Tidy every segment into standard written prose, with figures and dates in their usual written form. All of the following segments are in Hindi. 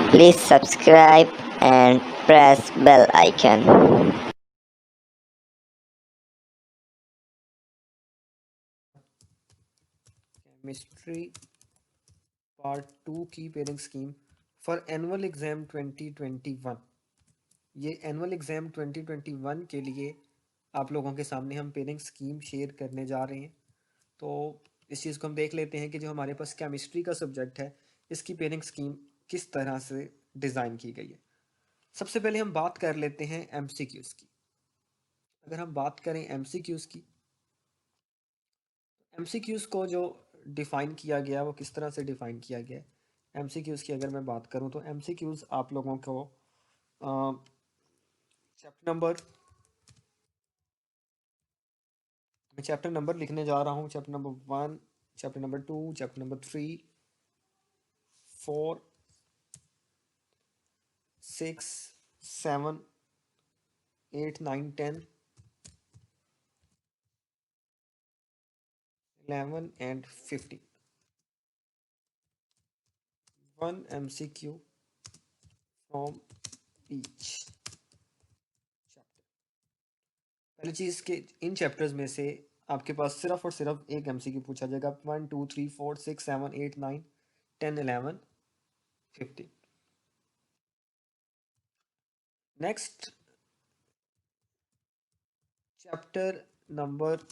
Please subscribe and press bell icon. Chemistry part 2 की pairing scheme for annual exam 2021। ये एनुअल एग्ज़ाम 2021 के लिए आप लोगों के सामने हम पेयरिंग स्कीम शेयर करने जा रहे हैं। तो इस चीज़ को हम देख लेते हैं कि जो हमारे पास केमिस्ट्री का सब्जेक्ट है इसकी पेयरिंग स्कीम किस तरह से डिज़ाइन की गई है। सबसे पहले हम बात कर लेते हैं एमसीक्यूज़ की। अगर हम बात करें एमसीक्यूज़ की, एमसीक्यूज़ को जो डिफ़ाइन किया गया वो किस तरह से डिफ़ाइन किया गया है। एमसीक्यूज़ की अगर मैं बात करूं तो एमसीक्यूज़ आप लोगों को चैप्टर नंबर मैं चैप्टर नंबर लिखने जा रहा हूं। Chapter number 1, chapter number 2, chapter number 3, 4, 6, 7, 8, 9, 10, 11 and 15। One MCQ from each chapter. पहली चीज़ के इन चैप्टर्स में से आपके पास सिर्फ और सिर्फ एक एमसीक्यू पूछा जाएगा। 1, 2, 3, 4, 6, 7, 8, 9, 10, 11, 15। नेक्स्ट चैप्टर नंबर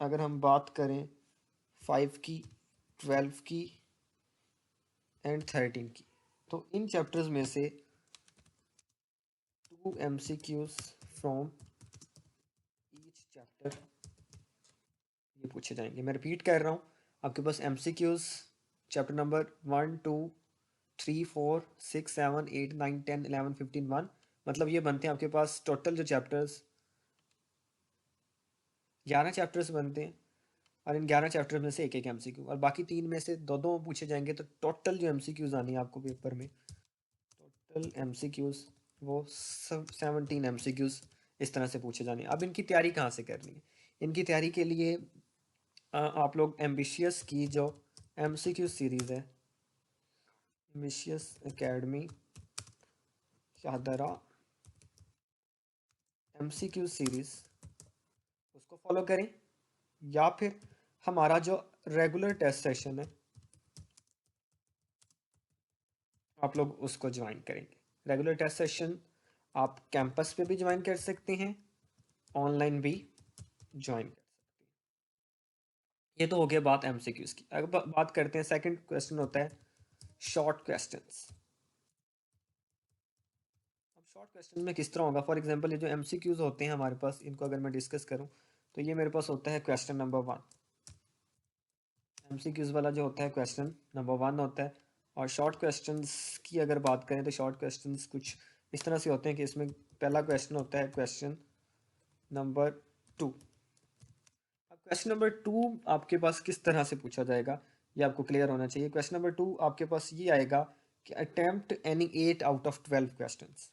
अगर हम बात करें 5 की, 12 की एंड 13 की, तो इन चैप्टर्स में से 2 MCQs फ्रॉम ईच चैप्टर ये पूछे जाएंगे। मैं रिपीट कर रहा हूँ, आपके पास MCQs चैप्टर नंबर 1, 2, 3, 4, 6, 7, 8, 9, 10, 11, 15, 1, मतलब ये बनते हैं आपके पास टोटल जो चैप्टर्स 11 चैप्टर्स बनते हैं। और इन 11 चैप्टर में से एक एक एमसीक्यू, और बाकी 3 में से दो दो पूछे जाएंगे। तो टोटल जो एमसीक्यूज आनी है आपको पेपर में, टोटल एमसीक्यूज वो सब 17 एमसीक्यूज इस तरह से पूछे जाने। अब इनकी तैयारी कहाँ से करनी है? इनकी तैयारी के लिए आप लोग एम्बिशियस की जो एमसीक्यू सीरीज़ है, ambitious academy Shahdara MCQ series, उसको फॉलो करें। या फिर हमारा जो रेगुलर टेस्ट सेशन है आप लोग उसको ज्वाइन करेंगे। रेगुलर टेस्ट सेशन आप कैंपस पे भी ज्वाइन कर सकते हैं, ऑनलाइन भी ज्वाइन कर सकते हैं। ये तो हो गया बात एमसीक्यूज की। अब बात करते हैं, सेकंड क्वेश्चन होता है शॉर्ट क्वेश्चंस। अब शॉर्ट क्वेश्चन में किस तरह होगा? फॉर एग्जांपल ये जो एमसीक्यूज होते हैं हमारे पास, इनको अगर मैं डिस्कस करूं तो ये मेरे पास होता है क्वेश्चन नंबर 1। एमसीक्यूज वाला जो होता है क्वेश्चन नंबर 1 होता है। और शॉर्ट क्वेश्चंस की अगर बात करें तो शॉर्ट क्वेश्चंस कुछ इस तरह से होते हैं कि इसमें पहला क्वेश्चन होता है क्वेश्चन नंबर 2। अब क्वेश्चन नंबर 2 आपके पास किस तरह से पूछा जाएगा ये आपको क्लियर होना चाहिए। क्वेश्चन नंबर 2 आपके पास ये आएगा कि attempt any 8 out of 12 questions.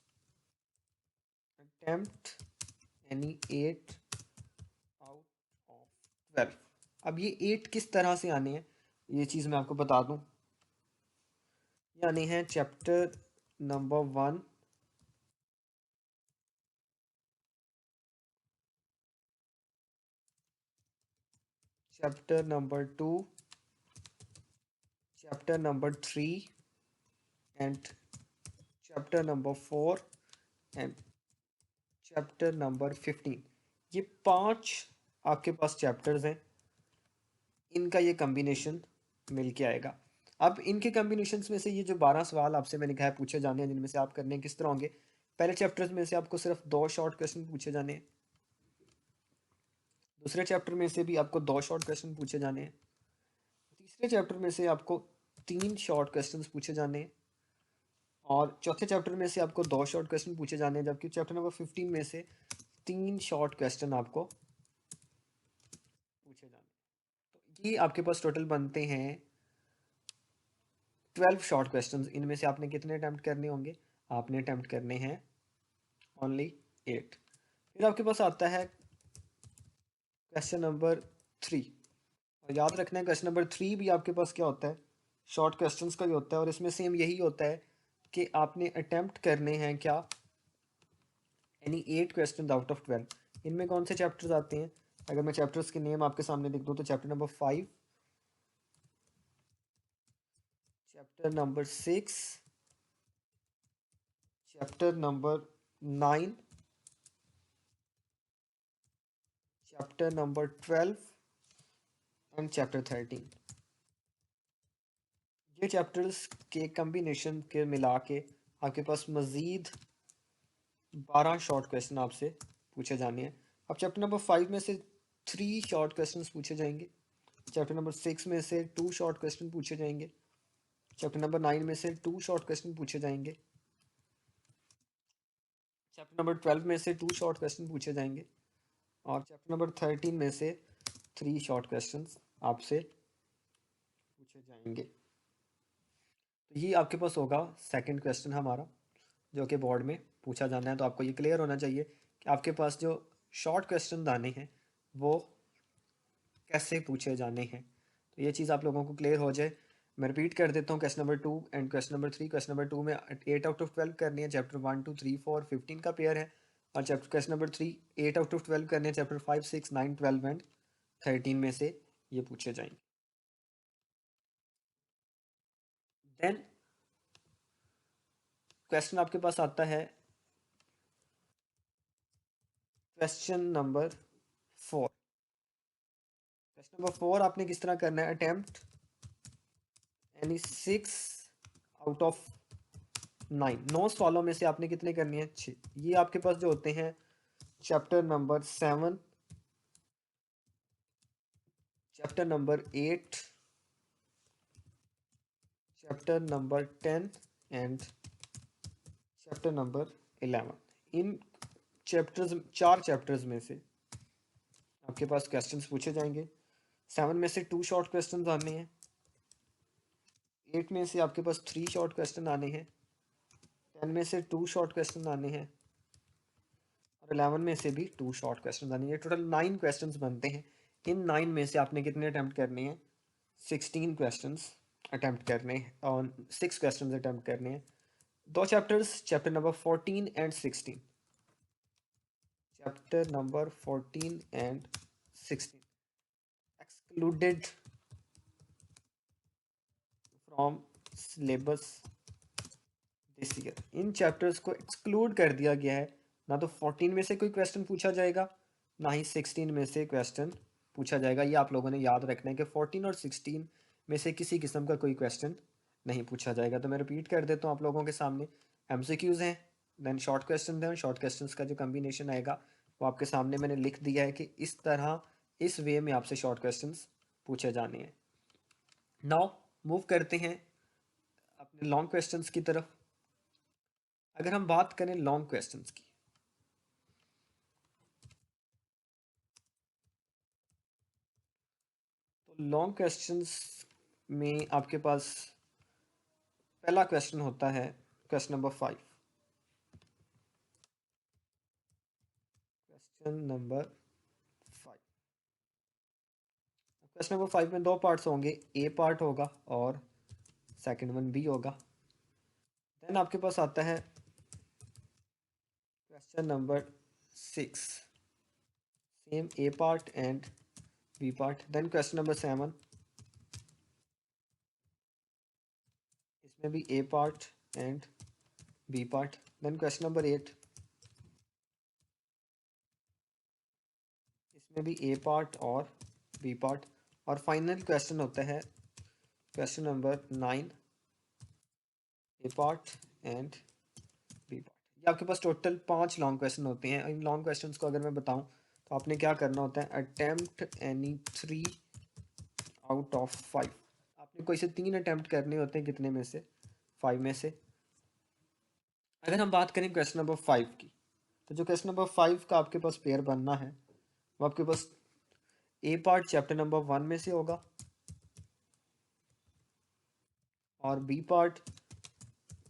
Attempt any 8 out of 12। अब ये 8 किस तरह से आने हैं ये चीज़ मैं आपको बता दूं। ये आने हैं chapter number 1, chapter number 2, chapter number 3 and chapter number 4 and chapter number 15। ये 5 आपके पास चैप्टर्स हैं, इनका ये कम्बिनेशन मिल के आएगा। अब इनके कम्बिनेशंस में से ये जो 12 सवाल आपसे मैंने कहा है पूछे जाने हैं, जिनमें से आप करने किस तरह होंगे। पहले चैप्टर्स में से आपको सिर्फ 2 शॉर्ट क्वेश्चन पूछे जाने हैं, दूसरे चैप्टर में से भी आपको 2 शॉर्ट क्वेश्चन पूछे जाने हैं, तीसरे चैप्टर में से आपको 3 शॉर्ट क्वेश्चन पूछे जाने हैं, और चौथे चैप्टर में से आपको 2 शॉर्ट क्वेश्चन पूछे जाने हैं। जबकि चैप्टर नंबर 15 में से 3 शॉर्ट क्वेश्चन आपको पूछे जाने हैं। तो ये आपके पास टोटल बनते हैं 12 शॉर्ट क्वेश्चंस। इनमें से आपने कितने अटैम्प्ट करने होंगे? आपने अटैम्प्ट करने हैं ओनली 8। फिर आपके पास आता है क्वेश्चन नंबर 3। और याद रखना है क्वेश्चन नंबर 3 भी आपके पास क्या होता है? शॉर्ट क्वेश्चंस का ही होता है, और इसमें सेम यही होता है कि आपने अटेम्प्ट करने हैं क्या, यानी 8 क्वेश्चन आउट ऑफ 12। इनमें कौन से चैप्टर्स आते हैं? अगर मैं चैप्टर्स के नेम आपके सामने लिख दूँ तो chapter number 5, chapter number 6, chapter number 9, chapter number 12 and chapter 13। ये चैप्टर्स के कम्बिनेशन के मिला के आपके पास मज़ीद 12 शॉर्ट क्वेश्चन आपसे पूछे जाने हैं। अब चैप्टर नंबर 5 में से 3 शॉर्ट क्वेश्चन पूछे जाएंगे, चैप्टर नंबर 6 में से 2 शॉर्ट क्वेश्चन पूछे जाएंगे, चैप्टर नंबर 9 में से 2 शॉर्ट क्वेश्चन पूछे जाएंगे, चैप्टर नंबर 12 में से 2 शॉर्ट क्वेश्चन पूछे जाएंगे, और चैप्टर नंबर 13 में से 3 शॉर्ट क्वेश्चन आपसे पूछे जाएंगे। तो ये आपके पास होगा सेकंड क्वेश्चन हमारा, जो कि बोर्ड में पूछा जाना है। तो आपको ये क्लियर होना चाहिए कि आपके पास जो शॉर्ट क्वेश्चन आने हैं वो कैसे पूछे जाने हैं। तो ये चीज़ आप लोगों को क्लियर हो जाए। मैं रिपीट कर देता हूँ, question number 2 and question number 3। Question number 2 में 8 आउट ऑफ 12 करनी है, चैप्टर 1 2 3 4 15 का पेयर है। और chapter question number 3 8 out of 12 करने हैं, चैप्टर 5 6 9 12 एंड 13 में से ये पूछे जाएंगे। देन क्वेश्चन आपके पास आता है क्वेश्चन नंबर 4। क्वेश्चन नंबर 4 आपने किस तरह करना है, अटेम्प्ट यानी 6 आउट ऑफ 9, 9 सवालों में से आपने कितने करनी है, 6। ये आपके पास जो होते हैं chapter number 7, chapter number 8, chapter number 10 and chapter number 11। In chapters, 4 chapters में से आपके पास क्वेश्चंस पूछे जाएंगे। 7 में से 2 शॉर्ट क्वेश्चंस आने हैं, 8 में से आपके पास 3 शॉर्ट क्वेश्चन आने हैं, 10 में से 2 शॉर्ट क्वेश्चन आने हैं, और 11 में से भी 2 शॉर्ट क्वेश्चन आने हैं। टोटल 9 क्वेश्चंस बनते हैं। इन 9 में से आपने कितने अटैम्प्ट करने हैं, 16 क्वेश्चंस अटैम्प्ट करने हैं, और 6 क्वेश्चंस अटैम्प्ट करने हैं। 2 chapters, chapter number 14 and 16, chapter number 14 and 16 excluded from syllabus this year. In chapters को एक्सक्लूड कर दिया गया है। ना तो 14 में से कोई क्वेश्चन पूछा जाएगा, ना ही 16 में से क्वेश्चन पूछा जाएगा। ये आप लोगों ने याद रखना है कि 14 और 16 में से किसी किस्म का कोई क्वेश्चन नहीं पूछा जाएगा। तो मैं रिपीट कर देता हूँ आप लोगों के सामने। एमसीक्यूज हैं, देन शॉर्ट क्वेश्चन हैं, शॉर्ट क्वेश्चन का जो कम्बिनेशन आएगा वो आपके सामने मैंने लिख दिया है कि इस तरह, इस वे में आपसे शॉर्ट क्वेश्चन पूछे जाने हैं। नाउ मूव करते हैं अपने लॉन्ग क्वेश्चंस की तरफ। अगर हम बात करें लॉन्ग क्वेश्चंस की, तो लॉन्ग क्वेश्चंस में आपके पास पहला क्वेश्चन होता है question number 5। Question number 5, question number 5 में 2 पार्ट्स होंगे, ए पार्ट होगा और सेकंड वन बी होगा। देन आपके पास आता है question number 6, same A part and B part. Then question number 7, इसमें भी A part and B part. Then question number 8, इसमें भी ए पार्ट और बी पार्ट। और फाइनल क्वेश्चन होता है question number 9, A part and B part. ये आपके पास टोटल 5 लॉन्ग क्वेश्चन होते हैं। इन लॉन्ग क्वेश्चंस को अगर मैं बताऊं तो आपने क्या करना होता है, अटेम्प्ट एनी 3 आउट ऑफ 5। आपने कोई से 3 अटेम्प्ट करने होते हैं, कितने में से, 5 में से। अगर हम बात करें क्वेश्चन नंबर 5 की, तो जो क्वेश्चन नंबर 5 का आपके पास पेयर बनना है वो आपके पास ए पार्ट चैप्टर नंबर 1 में से होगा और बी पार्ट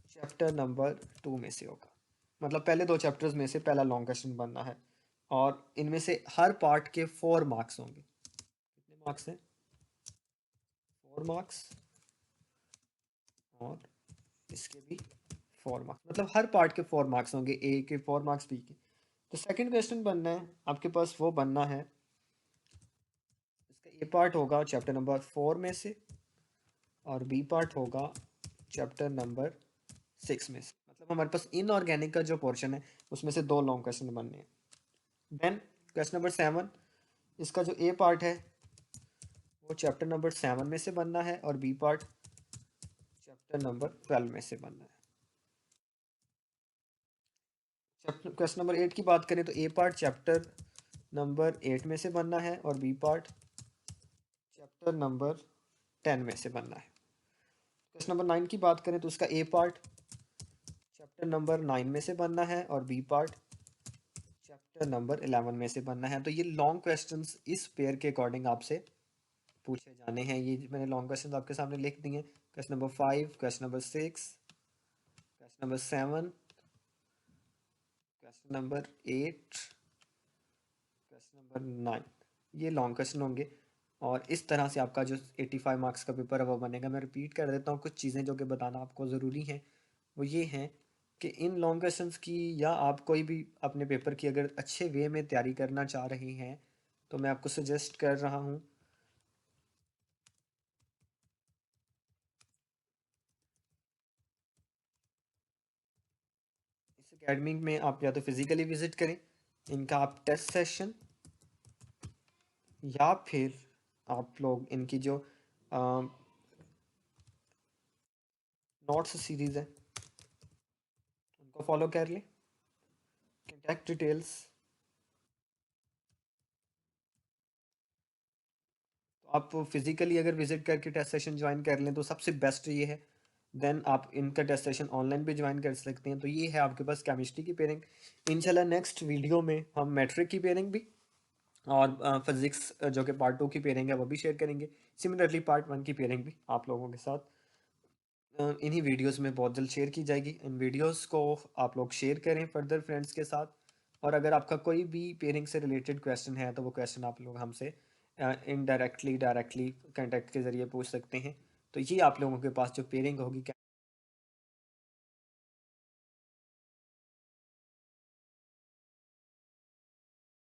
चैप्टर नंबर 2 में से होगा। मतलब पहले 2 चैप्टर्स में से पहला लॉन्ग क्वेश्चन बनना है, और इनमें से हर पार्ट के 4 मार्क्स होंगे। कितने मार्क्स हैं, 4 मार्क्स, और इसके भी 4 मार्क्स, मतलब हर पार्ट के 4 मार्क्स होंगे, ए के 4 मार्क्स, बी के। तो सेकंड क्वेश्चन बनना है आपके पास, वो बनना है, इसका ए पार्ट होगा चैप्टर नंबर 4 में से और बी पार्ट होगा चैप्टर नंबर 6 में से। मतलब हमारे पास इनऑर्गेनिक का जो पोर्शन है उसमें से 2 लॉन्ग क्वेश्चन बनने हैं। देन क्वेश्चन नंबर 7, इसका जो ए पार्ट है वो चैप्टर नंबर 7 में से बनना है और बी पार्ट चैप्टर नंबर 12 में से बनना है। क्वेश्चन नंबर 8 की बात करें तो ए पार्ट चैप्टर नंबर 8 में से बनना है और बी पार्ट चैप्टर नंबर 10 में से बनना है। क्वेश्चन नंबर 9 की बात करें तो उसका ए पार्ट चैप्टर नंबर 9 में से बनना है और बी पार्ट चैप्टर नंबर 11 में से बनना है। तो ये लॉन्ग क्वेश्चंस इस पेयर के अकॉर्डिंग आपसे पूछे जाने हैं। ये मैंने लॉन्ग क्वेश्चंस आपके सामने लिख दिए। Question number 5, question number 6, question number 7, question number 8, question number 9, ये लॉन्ग क्वेश्चन होंगे। और इस तरह से आपका जो 85 मार्क्स का पेपर है वो बनेगा। मैं रिपीट कर देता हूँ कुछ चीज़ें जो कि बताना आपको ज़रूरी है। वो ये हैं कि इन लॉन्ग क्वेश्चंस की, या आप कोई भी अपने पेपर की अगर अच्छे वे में तैयारी करना चाह रहे हैं तो मैं आपको सजेस्ट कर रहा हूँ इस एकेडमी में आप या तो फिज़िकली विज़िट करें, इनका आप टेस्ट सेशन, या फिर आप लोग इनकी जो नोट्स सीरीज़ है उनको फॉलो कर लें। कॉन्टैक्ट डिटेल्स तो आप फिज़िकली अगर विज़िट करके टेस्ट सेशन ज्वाइन कर लें तो सबसे बेस्ट ये है। देन आप इनका टेस्ट सेशन ऑनलाइन भी ज्वाइन कर सकते हैं। तो ये है आपके पास केमिस्ट्री की पेयरिंग। इंशाल्लाह नेक्स्ट वीडियो में हम मैट्रिक की पेयरिंग भी और फिज़िक्स जो कि पार्ट 2 की पेयरिंग है वो भी शेयर करेंगे। सिमिलरली पार्ट 1 की पेयरिंग भी आप लोगों के साथ इन्हीं वीडियोस में बहुत जल्द शेयर की जाएगी। इन वीडियोस को आप लोग शेयर करें फर्दर फ्रेंड्स के साथ। और अगर आपका कोई भी पेयरिंग से रिलेटेड क्वेश्चन है तो वो क्वेश्चन आप लोग हमसे इनडायरेक्टली डायरेक्टली कांटेक्ट के ज़रिए पूछ सकते हैं। तो ये आप लोगों के पास जो पेयरिंग होगी